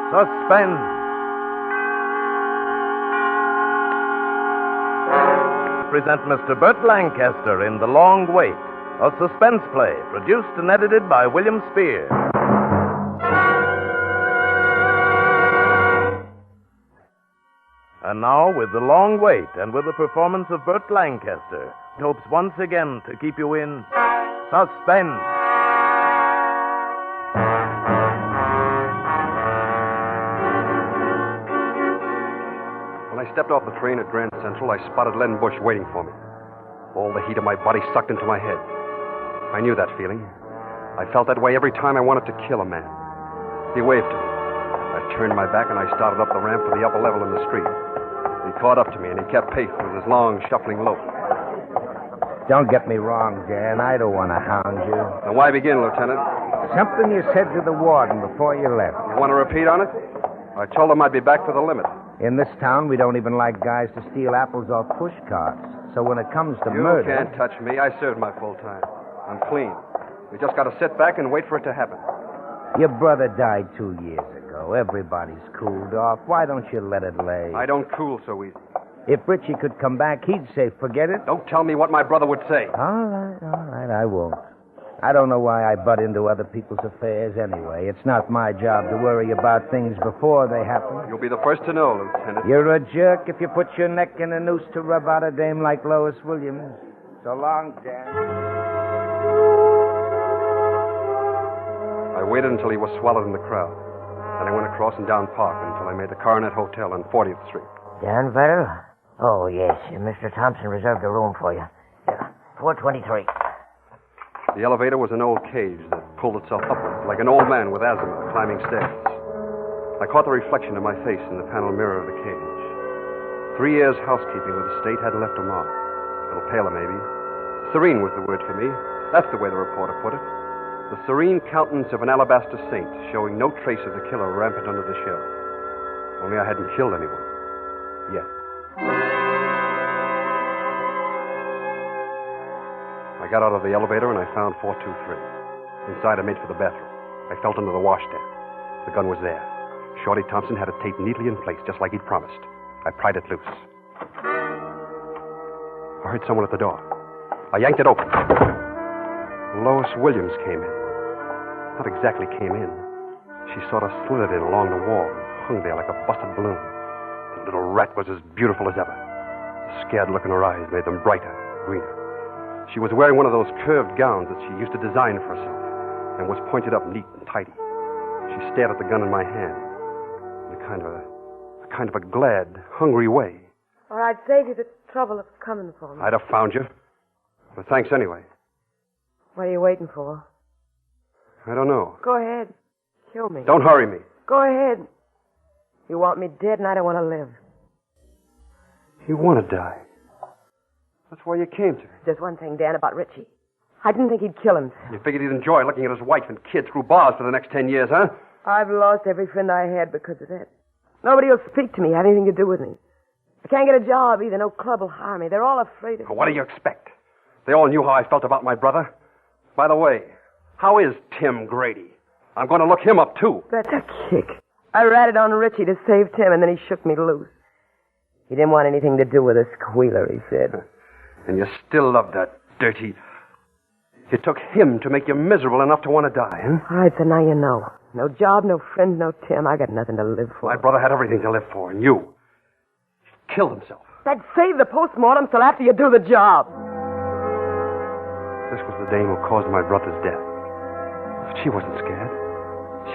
Suspense. Present Mr. Burt Lancaster in The Long Wait, a suspense play produced and edited by William Spear. And now, with The Long Wait and with the performance of Burt Lancaster, it hopes once again to keep you in suspense. When I stepped off the train at Grand Central, I spotted Len Bush waiting for me. All the heat of my body sucked into my head. I knew that feeling. I felt that way every time I wanted to kill a man. He waved to me. I turned my back and I started up the ramp to the upper level in the street. He caught up to me and he kept pace with his long, shuffling lope. Don't get me wrong, Dan. I don't want to hound you. Now, why begin, Lieutenant? Something you said to the warden before you left. You want to repeat on it? I told him I'd be back for the limit. In this town, we don't even like guys to steal apples off push carts. So when it comes to murder... You can't touch me. I served my full time. I'm clean. We just got to sit back and wait for it to happen. Your brother died 2 years ago. Everybody's cooled off. Why don't you let it lay? I don't cool so easy. If Richie could come back, he'd say, forget it. Don't tell me what my brother would say. All right, I won't. I don't know why I butt into other people's affairs anyway. It's not my job to worry about things before they happen. You'll be the first to know, Lieutenant. You're a jerk if you put your neck in a noose to rub out a dame like Lois Williams. So long, Dan. I waited until he was swallowed in the crowd. Then I went across and down Park until I made the Coronet Hotel on 40th Street. Danville? Oh, yes. Mr. Thompson reserved a room for you. 423. The elevator was an old cage that pulled itself upward, like an old man with asthma climbing stairs. I caught the reflection of my face in the panel mirror of the cage. 3 years housekeeping with the state hadn't left a mark. A little paler, maybe. Serene was the word for me. That's the way the reporter put it. The serene countenance of an alabaster saint, showing no trace of the killer rampant under the shell. Only I hadn't killed anyone. Yet. I got out of the elevator and I found 423. Inside, I made for the bathroom. I felt under the washstand. The gun was there. Shorty Thompson had it taped neatly in place, just like he'd promised. I pried it loose. I heard someone at the door. I yanked it open. Lois Williams came in. Not exactly came in. She sort of slithered in along the wall and hung there like a busted balloon. The little rat was as beautiful as ever. The scared look in her eyes made them brighter, greener. She was wearing one of those curved gowns that she used to design for herself and was pointed up neat and tidy. She stared at the gun in my hand in a kind of a glad, hungry way. Or I'd save you the trouble of coming for me. I'd have found you. But thanks anyway. What are you waiting for? I don't know. Go ahead. Kill me. Don't hurry me. Go ahead. You want me dead and I don't want to live. You want to die. That's why you came to me. Just one thing, Dan, about Richie. I didn't think he'd kill himself. You figured he'd enjoy looking at his wife and kid through bars for the next 10 years, huh? I've lost every friend I had because of that. Nobody will speak to me, have anything to do with me. I can't get a job either. No club will hire me. They're all afraid of me. What do you expect? They all knew how I felt about my brother. By the way, how is Tim Grady? I'm going to look him up, too. That's a kick. I ratted on Richie to save Tim, and then he shook me loose. He didn't want anything to do with a squealer, he said. And you still love that dirty... It took him to make you miserable enough to want to die, huh? All right, so now you know. No job, no friends, no Tim. I got nothing to live for. My brother had everything to live for, and you... He killed himself. That'd save the postmortem till after you do the job. This was the dame who caused my brother's death. But she wasn't scared.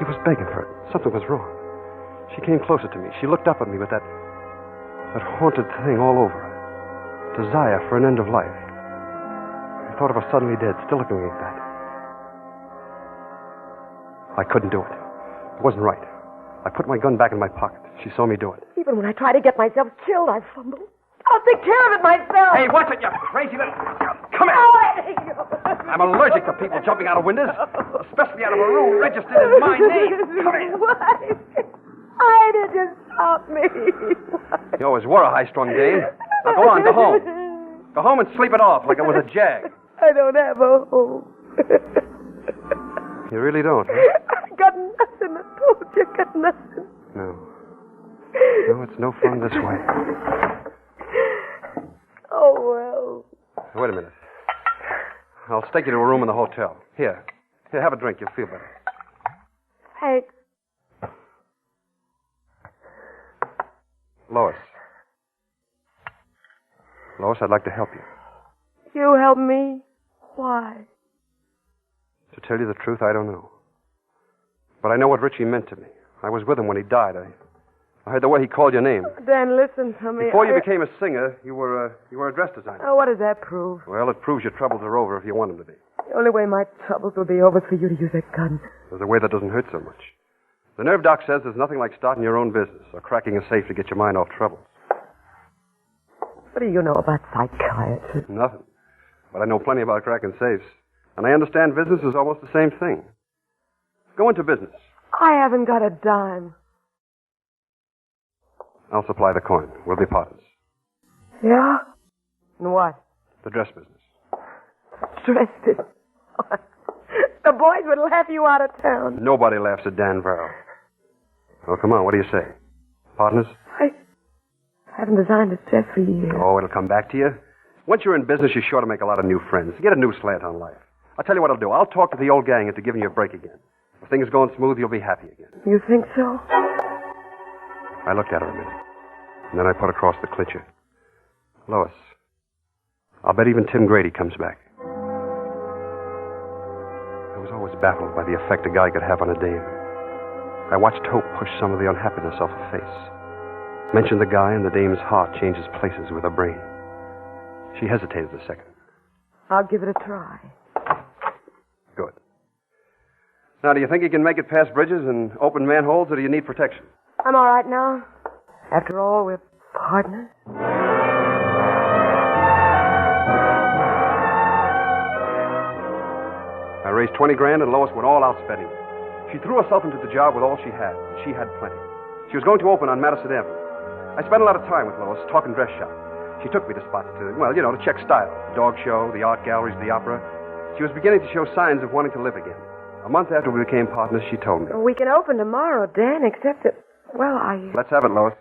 She was begging for it. Something was wrong. She came closer to me. She looked up at me with that haunted thing all over her. Desire for an end of life. I thought of her suddenly dead, still looking like that. I couldn't do it. It wasn't right. I put my gun back in my pocket. She saw me do it. Even when I try to get myself killed, I fumble. I'll take care of it myself. Hey, watch it, you crazy little... Come here. Oh, I hate you. I'm allergic to people jumping out of windows, especially out of a room registered in my name. Come here. Why? Why did you stop me? You always were a high-strung dame. Now go on, go home. Go home and sleep it off like it was a jag. I don't have a home. You really don't, huh? I got nothing. I told you, I got nothing. No. No, it's no fun this way. Oh, well. Wait a minute. I'll stake you to a room in the hotel. Here, have a drink. You'll feel better. Thanks. Lois. Lois, I'd like to help you. You help me? Why? To tell you the truth, I don't know. But I know what Richie meant to me. I was with him when he died. I heard the way he called your name. Dan, listen to me. Before you became a singer, you were a dress designer. Oh, what does that prove? Well, it proves your troubles are over if you want them to be. The only way my troubles will be over is for you to use that gun. There's a way that doesn't hurt so much. The nerve doc says there's nothing like starting your own business or cracking a safe to get your mind off troubles. What do you know about psychiatry? Nothing. But I know plenty about cracking safes. And I understand business is almost the same thing. Go into business. I haven't got a dime. I'll supply the coin. We'll be partners. Yeah? And what? The dress business. Dressed it. The boys would laugh you out of town. Nobody laughs at Dan Verrill. Well, come on. What do you say? Partners? I haven't designed a dress for years. Oh, it'll come back to you. Once you're in business, you're sure to make a lot of new friends. Get a new slant on life. I'll tell you what I'll do. I'll talk to the old gang into giving you a break again. If things are going smooth, you'll be happy again. You think so? I looked at her a minute. And then I put across the clincher. Lois, I'll bet even Tim Grady comes back. I was always baffled by the effect a guy could have on a dame. I watched hope push some of the unhappiness off her face. Mentioned the guy, and the dame's heart changes places with her brain. She hesitated a second. I'll give it a try. Good. Now, do you think you can make it past bridges and open manholes, or do you need protection? I'm all right now. After all, we're partners. I raised $20,000, and Lois went all out spending. She threw herself into the job with all she had, and she had plenty. She was going to open on Madison Avenue. I spent a lot of time with Lois, talking dress shop. She took me to spots to check style. The dog show, the art galleries, the opera. She was beginning to show signs of wanting to live again. A month after we became partners, she told me. We can open tomorrow, Dan, except that, well, Let's have it, Lois.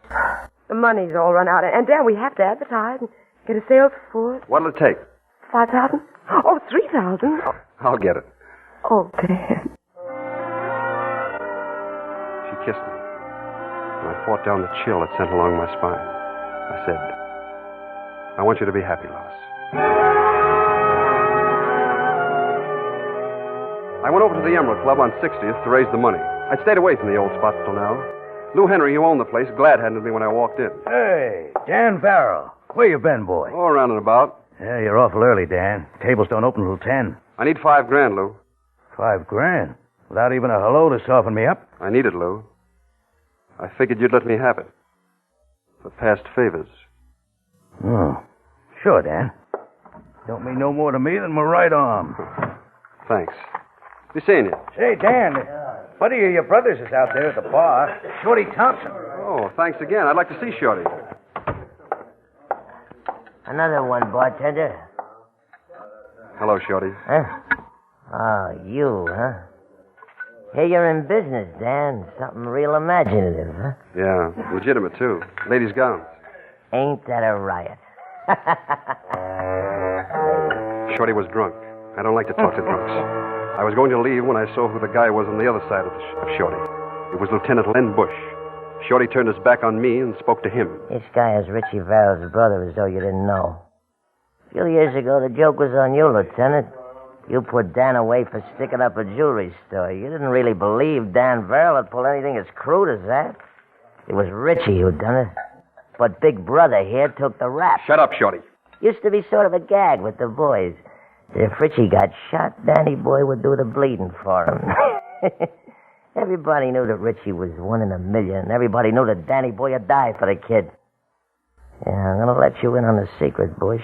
The money's all run out. And, Dan, we have to advertise and get a sales force. What'll it take? 5,000? Oh, 3,000. I'll get it. Oh, Dan. She kissed me. And I fought down the chill that sent along my spine. I said, I want you to be happy, Lois. I went over to the Emerald Club on 60th to raise the money. I'd stayed away from the old spots till now. Lou Henry, who owned the place, glad-handed me when I walked in. Hey, Dan Farrell. Where you been, boy? Oh, around and about. Yeah, you're awful early, Dan. Tables don't open till 10. I need $5,000, Lou. $5,000? Without even a hello to soften me up? I need it, Lou. I figured you'd let me have it. For past favors. Oh, sure, Dan. Don't mean no more to me than my right arm. Thanks. Be seeing you. Say, Dan, a buddy of your brother's is out there at the bar. Shorty Thompson. Oh, thanks again. I'd like to see Shorty. Another one, bartender. Hello, Shorty. Huh? Oh, you, huh? Hey, you're in business, Dan. Something real imaginative, huh? Yeah, legitimate, too. Ladies' gowns. Ain't that a riot? Shorty was drunk. I don't like to talk to drunks. I was going to leave when I saw who the guy was on the other side of Shorty. It was Lieutenant Len Bush. Shorty turned his back on me and spoke to him. This guy is Richie Verrill's brother, as though you didn't know. A few years ago, the joke was on you, Lieutenant. You put Dan away for sticking up a jewelry store. You didn't really believe Dan Verrill would pull anything as crude as that. It was Richie who done it. But Big Brother here took the rap. Shut up, Shorty. Used to be sort of a gag with the boys. If Richie got shot, Danny Boy would do the bleeding for him. Everybody knew that Richie was 1 in a million, and everybody knew that Danny Boy would die for the kid. Yeah, I'm gonna let you in on the secret, Bush.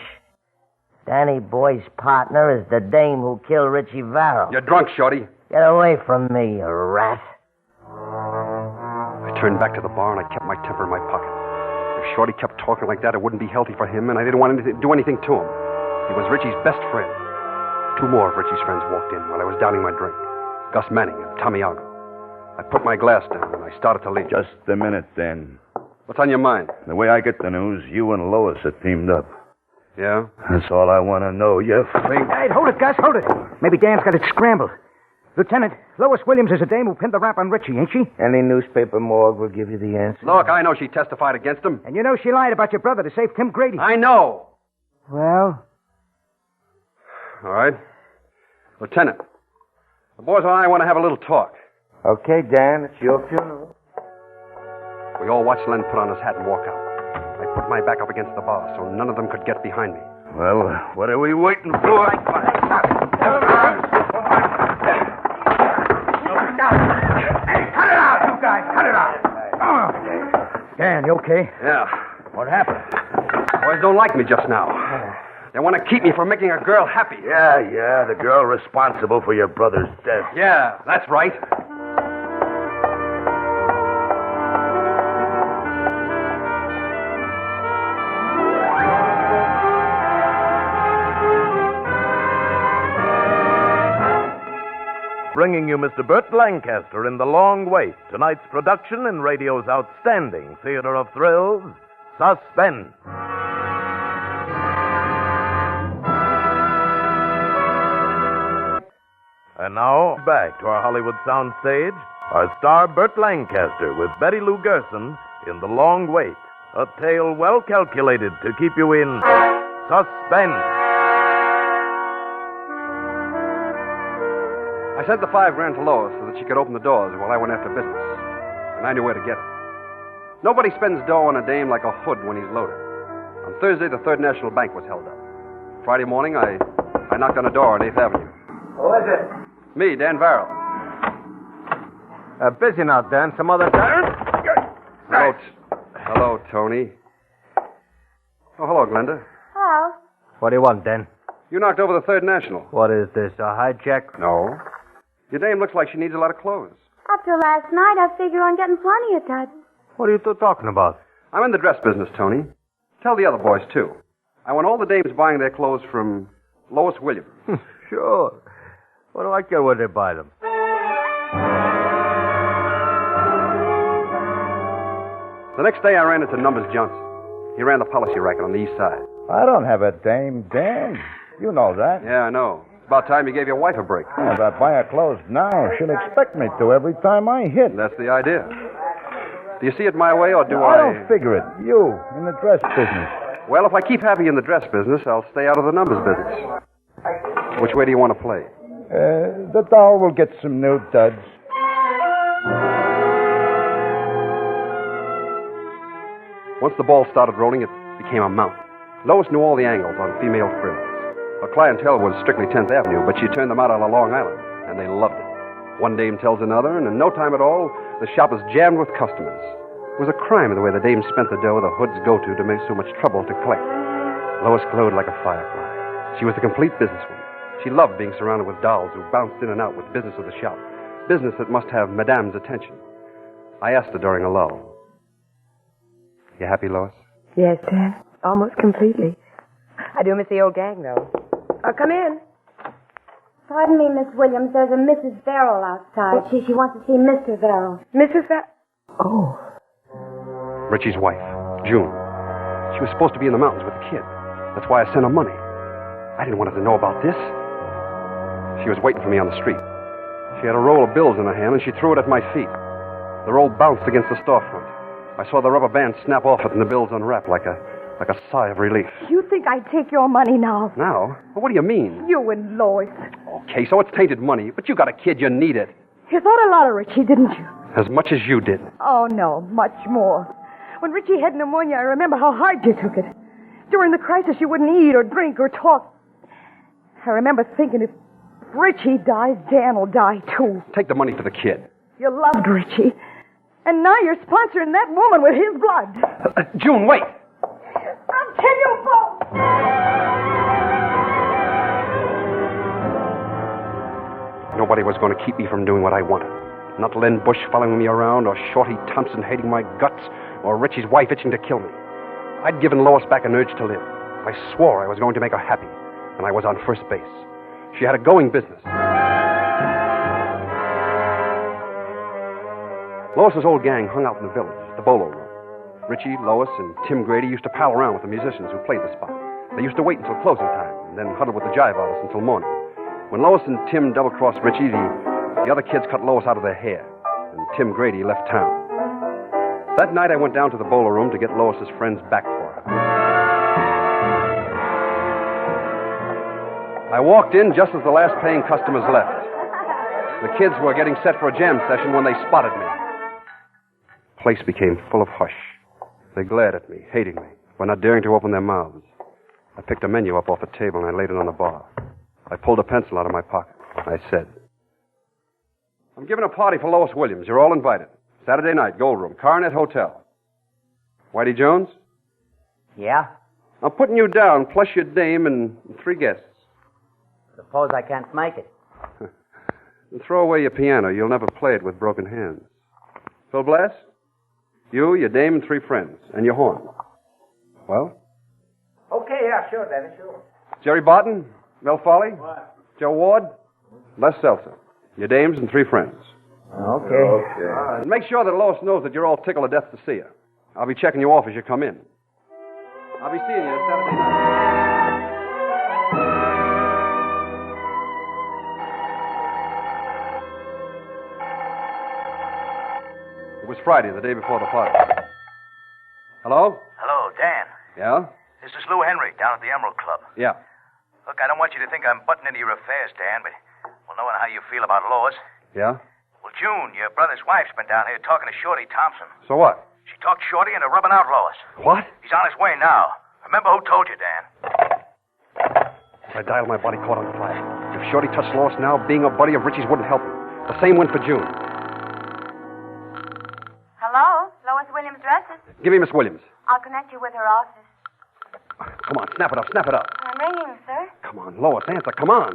Danny Boy's partner is the dame who killed Richie Verrill. You're drunk, Shorty. Get away from me, you rat. I turned back to the bar and I kept my temper in my pocket. If Shorty kept talking like that, it wouldn't be healthy for him, and I didn't want to do anything to him. He was Richie's best friend. 2 more of Richie's friends walked in while I was downing my drink. Gus Manning and Tommy Algo. I put my glass down and I started to leave. Just a minute, Dan. What's on your mind? The way I get the news, you and Lois are teamed up. Yeah? That's all I want to know. You think... Hey, hold it, Gus, hold it. Maybe Dan's got it scrambled. Lieutenant, Lois Williams is a dame who pinned the rap on Richie, ain't she? Any newspaper morgue will give you the answer. Look, I know she testified against him. And you know she lied about your brother to save Tim Grady. I know. Well? All right. Lieutenant, the boys and I want to have a little talk. Okay, Dan, it's your funeral. We all watched Len put on his hat and walk out. I put my back up against the bar so none of them could get behind me. Well, what are we waiting for? Dan, you okay? Yeah. What happened? Boys don't like me just now. They want to keep me from making a girl happy. Yeah, the girl responsible for your brother's death. Yeah, that's right. Bringing you Mr. Burt Lancaster in The Long Wait, tonight's production in radio's outstanding theater of thrills, Suspense. And now, back to our Hollywood soundstage, our star Burt Lancaster with Betty Lou Gerson in The Long Wait, a tale well calculated to keep you in suspense. I sent the $5,000 to Lois so that she could open the doors while I went after business. And I knew where to get it. Nobody spends dough on a dame like a hood when he's loaded. On Thursday, the Third National Bank was held up. Friday morning, I knocked on a door on 8th Avenue. Who is it? Me, Dan Varrell. Busy now, Dan. Some other time? Hello, Tony. Oh, hello, Glenda. Hello. What do you want, Dan? You knocked over the Third National. What is this, a hijack? No. Your dame looks like she needs a lot of clothes. After last night, I figure on getting plenty of touch. What are you two talking about? I'm in the dress business, Tony. Tell the other boys, too. I want all the dames buying their clothes from Lois Williams. Sure. What do I care where they buy them? The next day, I ran into Numbers Johnson. He ran the policy racket on the east side. I don't have a dame, Dan. You know that. Yeah, I know. It's about time you gave your wife a break. Yeah, if I buy her clothes now, she'll expect me to every time I hit. That's the idea. Do you see it my way, or do I don't figure it. You, in the dress business. Well, if I keep having you in the dress business, I'll stay out of the numbers business. Which way do you want to play? The doll will get some new duds. Once the ball started rolling, it became a mountain. Lois knew all the angles on female frills. Her clientele was strictly 10th Avenue, but she turned them out on Long Island, and they loved it. One dame tells another, and in no time at all, the shop was jammed with customers. It was a crime the way the dames spent the dough the hoods go to make so much trouble to collect. Lois glowed like a firefly. She was a complete businesswoman. She loved being surrounded with dolls who bounced in and out with business of the shop, business that must have Madame's attention. I asked her during a lull, "You happy, Lois?" Yes, Dad. Almost completely. I do miss the old gang, though. Come in. Pardon me, Miss Williams. There's a Mrs. Verrill outside. She wants to see Mr. Verrill. Mrs. Oh. Richie's wife, June. She was supposed to be in the mountains with the kid. That's why I sent her money. I didn't want her to know about this. She was waiting for me on the street. She had a roll of bills in her hand, and she threw it at my feet. The roll bounced against the storefront. I saw the rubber band snap off it and the bills unwrap like a sigh of relief. You think I'd take your money now? Now? Well, what do you mean? You and Lois. Okay, so it's tainted money, but you got a kid, you need it. You thought a lot of Richie, didn't you? As much as you did. Oh, no, much more. When Richie had pneumonia, I remember how hard you took it. During the crisis, you wouldn't eat or drink or talk. I remember thinking if Richie dies, Dan will die, too. Take the money for the kid. You loved Richie. And now you're sponsoring that woman with his blood. June, wait! I'll kill you both! Nobody was going to keep me from doing what I wanted. Not Len Bush following me around, or Shorty Thompson hating my guts, or Richie's wife itching to kill me. I'd given Lois back an urge to live. I swore I was going to make her happy, and I was on first base. She had a going business. Lois's old gang hung out in the village, the bolo room. Richie, Lois, and Tim Grady used to pal around with the musicians who played the spot. They used to wait until closing time, and then huddle with the jive artists until morning. When Lois and Tim double-crossed Richie, the other kids cut Lois out of their hair, and Tim Grady left town. That night, I went down to the bolo room to get Lois's friends back for her. I walked in just as the last paying customers left. The kids were getting set for a jam session when they spotted me. The place became full of hush. They glared at me, hating me, but not daring to open their mouths. I picked a menu up off the table and I laid it on the bar. I pulled a pencil out of my pocket. I said, I'm giving a party for Lois Williams. You're all invited. Saturday night, Gold Room, Coronet Hotel. Whitey Jones? Yeah? I'm putting you down, plus your dame and 3 guests. Suppose I can't make it. And throw away your piano. You'll never play it with broken hands. Phil Blass? You, your dame, and 3 friends. And your horn. Well? Okay, yeah, sure, Dennis, sure. Jerry Barton? Mel Foley? What? Joe Ward? Les Seltzer. Your dames and 3 friends. Okay. And make sure that Lois knows that you're all tickled to death to see her. I'll be checking you off as you come in. I'll be seeing you Saturday night. It was Friday, the day before the party. Hello? Hello, Dan. Yeah? This is Lou Henry down at the Emerald Club. Yeah. Look, I don't want you to think I'm butting into your affairs, Dan, but, well, knowing how you feel about Lois. Yeah? Well, June, your brother's wife's been down here talking to Shorty Thompson. So what? She talked Shorty into rubbing out Lois. What? He's on his way now. Remember who told you, Dan? I dialed, my body caught on fire. If Shorty touched Lois now, being a buddy of Richie's wouldn't help him. The same went for June. Hello? Lois Williams dresses. Give me Miss Williams. I'll connect you with her office. Come on, snap it up, snap it up. I'm ringing, sir. Come on, Lois, answer, come on.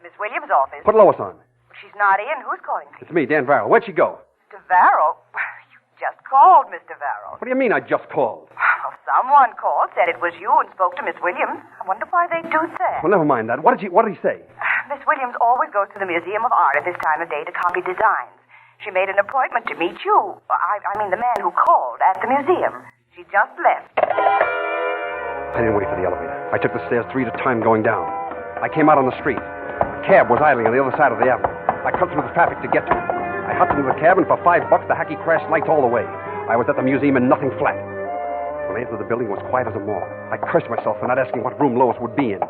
Miss Williams' office. Put Lois on. She's not in. Who's calling? It's me, Dan Varrell. Where'd she go? Mr. Varrell? You just called, Mr. Varrell. What do you mean I just called? Well, someone called, said it was you, and spoke to Miss Williams. I wonder why they do that. Well, never mind that. What did he say? Miss Williams always goes to the Museum of Art at this time of day to copy designs. She made an appointment to meet you. I mean, the man who called at the museum. She just left. I didn't wait for the elevator. I took the stairs 3 at a time going down. I came out on the street. A cab was idling on the other side of the avenue. I cut through the traffic to get to it. I hopped into the cab, and for $5, the hacky crashed lights all the way. I was at the museum and nothing flat. When I entered the building, it was quiet as a mall. I cursed myself for not asking what room Lois would be in.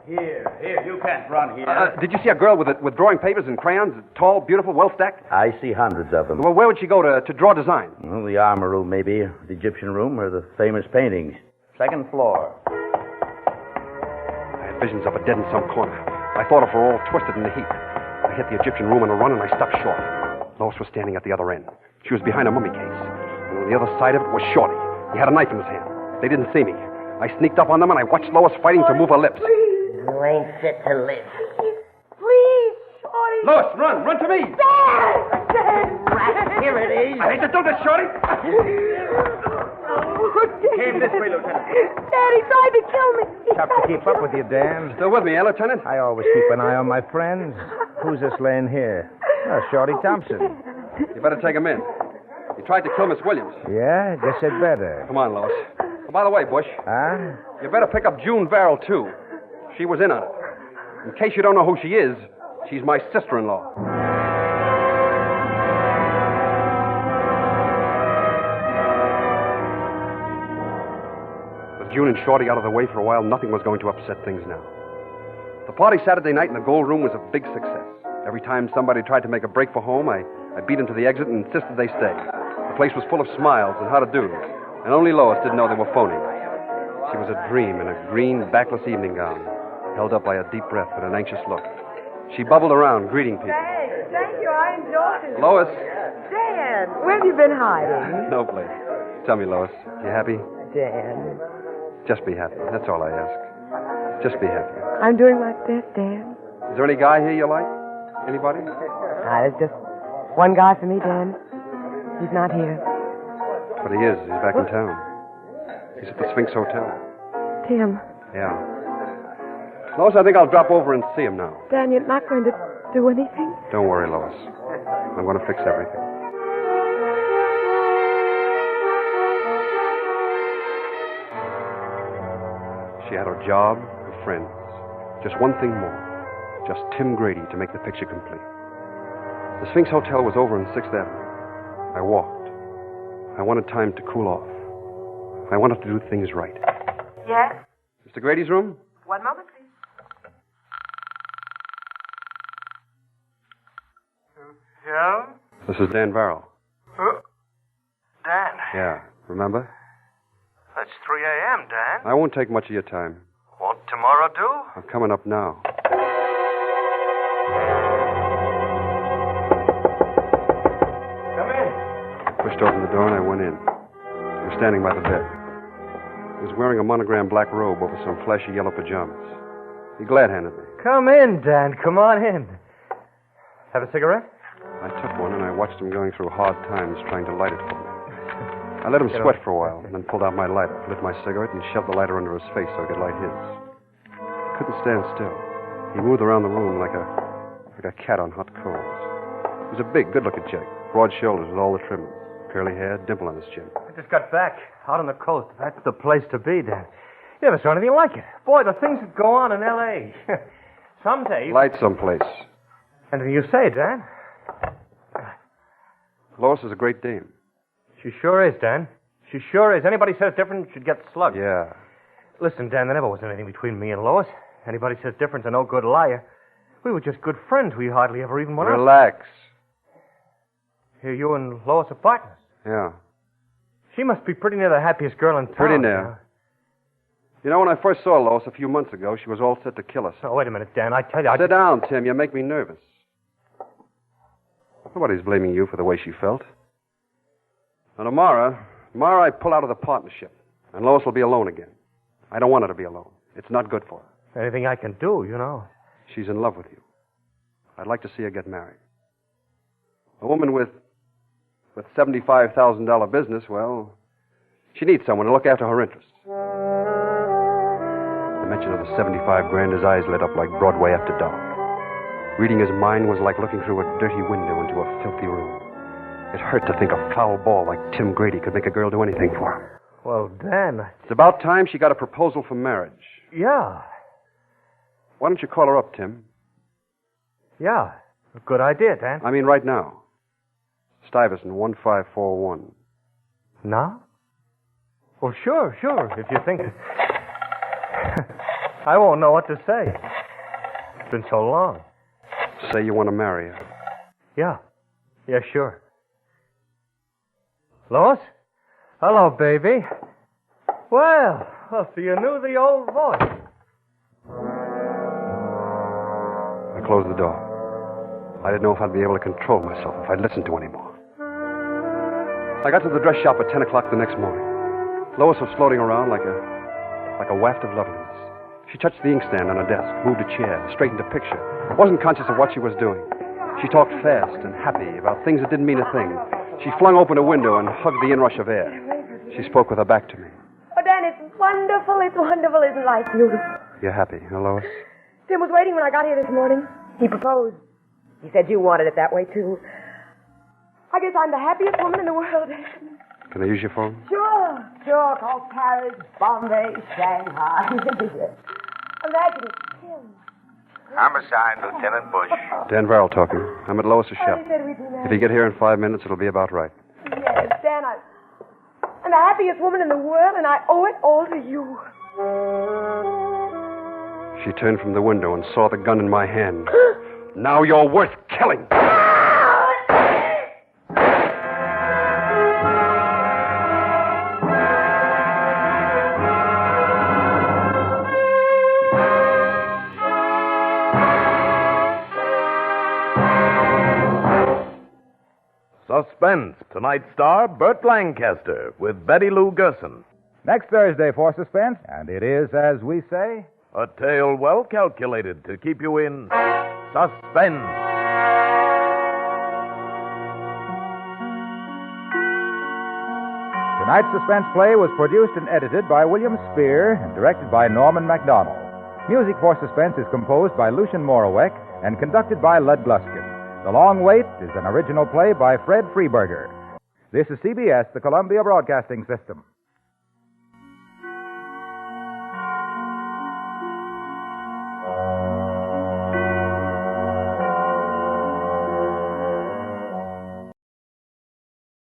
Here, you can't run here. Did you see a girl with drawing papers and crayons? Tall, beautiful, well-stacked? I see hundreds of them. Well, where would she go to draw design? Well, the armor room, maybe. The Egyptian room, or the famous paintings. 2nd floor. I had visions of her dead in some corner. I thought of her all twisted in the heap. I hit the Egyptian room on a run, and I stopped short. Lois was standing at the other end. She was behind a mummy case. And on the other side of it was Shorty. He had a knife in his hand. They didn't see me. I sneaked up on them, and I watched Lois fighting to move her lips. You ain't fit to live. Please, Shorty. Lois, run! Run to me! Dad! Here it is. I hate to do this, Shorty! Came this way, Lieutenant. Dad, he tried to kill me. Tough to keep up with you, Dan. Still with me, eh, Lieutenant? I always keep an eye on my friends. Who's this laying here? Oh, Shorty Thompson. You better take him in. He tried to kill Miss Williams. Yeah, guess I'd better. Come on, Lois. Oh, by the way, Bush, Huh? you better pick up June Varrell, too. She was in on it. In case you don't know who she is, she's my sister-in-law. With June and Shorty out of the way for a while, nothing was going to upset things now. The party Saturday night in the Gold Room was a big success. Every time somebody tried to make a break for home, I beat them to the exit and insisted they stay. The place was full of smiles and how-to-dos, and only Lois didn't know they were phony. She was a dream in a green, backless evening gown, held up by a deep breath and an anxious look. She bubbled around, greeting people. Thank you. I enjoyed it. Lois! Dan, where have you been hiding? No place. Tell me, Lois, you happy? Dan, Just be happy. That's all I ask. Just be happy. I'm doing my best, Dan. Is there any guy here you like? Anybody? There's just one guy for me, Dan. He's not here. But he is. He's back in town. He's at the Sphinx Hotel. Tim, Yeah. Lois, I think I'll drop over and see him now. Dan, you're not going to do anything? Don't worry, Lois. I'm going to fix everything. She had her job, her friends. Just one thing more. Just Tim Grady to make the picture complete. The Sphinx Hotel was over on 6th Avenue. I walked. I wanted time to cool off. I wanted to do things right. Yes? Mr. Grady's room? One moment, please. Yeah? This is Dan Varrell. Dan, Yeah, remember? that's 3 a.m., Dan. I won't take much of your time. Won't tomorrow do? I'm coming up now. Come in. I pushed open the door and I went in. He was standing by the bed. He was wearing a monogrammed black robe over some flashy yellow pajamas. He glad-handed me. Come in, Dan. Come on in. Have a cigarette? I took one and I watched him going through hard times trying to light it for me. I let him sweat for a while and then pulled out my lighter, lit my cigarette, and shoved the lighter under his face so I could light his. He couldn't stand still. He moved around the room like a cat on hot coals. He was a big, good-looking chick, broad shoulders with all the trimmings, curly hair, dimple on his chin. I just got back. Out on the coast. That's the place to be, Dan. You never saw anything like it. Boy, the things that go on in L.A. Someday... Light someplace. Anything you say, Dan. Lois is a great dame. She sure is, Dan. She sure is. Anybody says different should get slugged. Yeah. Listen, Dan, there never was anything between me and Lois. Anybody says different's a no-good liar. We were just good friends. We hardly ever even went out. Relax. Here, you and Lois are partners. Yeah. She must be pretty near the happiest girl in town. Pretty near. You know, when I first saw Lois a few months ago, she was all set to kill us. Oh, wait a minute, Dan. I tell you, Sit down, Tim. You make me nervous. Nobody's blaming you for the way she felt. Now, tomorrow I pull out of the partnership, and Lois will be alone again. I don't want her to be alone. It's not good for her. Anything I can do, you know. She's in love with you. I'd like to see her get married. A woman with $75,000 business, well, she needs someone to look after her interests. The mention of the 75 grand, his eyes lit up like Broadway after dark. Reading his mind was like looking through a dirty window into a filthy room. It hurt to think a foul ball like Tim Grady could make a girl do anything for him. Well, Dan... It's about time she got a proposal for marriage. Yeah. Why don't you call her up, Tim? Yeah. A good idea, Dan. I mean, right now. Stuyvesant 1541. Now? Well, sure, if you think... I won't know what to say. It's been so long. Say you want to marry her. Yeah. Yeah, sure. Lois? Hello, baby. Well, so you knew the old voice. I closed the door. I didn't know if I'd be able to control myself, if I'd listen to anymore. I got to the dress shop at 10 o'clock the next morning. Lois was floating around like a waft of loveliness. She touched the inkstand on her desk, moved a chair, straightened a picture, wasn't conscious of what she was doing. She talked fast and happy about things that didn't mean a thing. She flung open a window and hugged the inrush of air. She spoke with her back to me. Oh, Dan, it's wonderful. Isn't life beautiful? You're happy, huh, Lois? Tim was waiting when I got here this morning. He proposed. He said you wanted it that way, too. I guess I'm the happiest woman in the world. Can I use your phone? Sure. Call Paris, Bombay, Shanghai. Imagine it's Tim. Homicide, Lieutenant Bush. Dan Varrell talking. I'm at Lois's shop. They said we'd be married. If you get here in 5 minutes, it'll be about right. Yes, Dan, I'm the happiest woman in the world, and I owe it all to you. She turned from the window and saw the gun in my hand. Now you're worth killing. Suspense. Tonight's star, Burt Lancaster, with Betty Lou Gerson. Next Thursday for Suspense, and it is, as we say, A tale well calculated to keep you in suspense. Tonight's suspense play was produced and edited by William Spear and directed by Norman MacDonald. Music for Suspense is composed by Lucian Moraweck and conducted by Lud Gluskin. The Long Wait is an original play by Fred Freeberger. This is CBS, the Columbia Broadcasting System.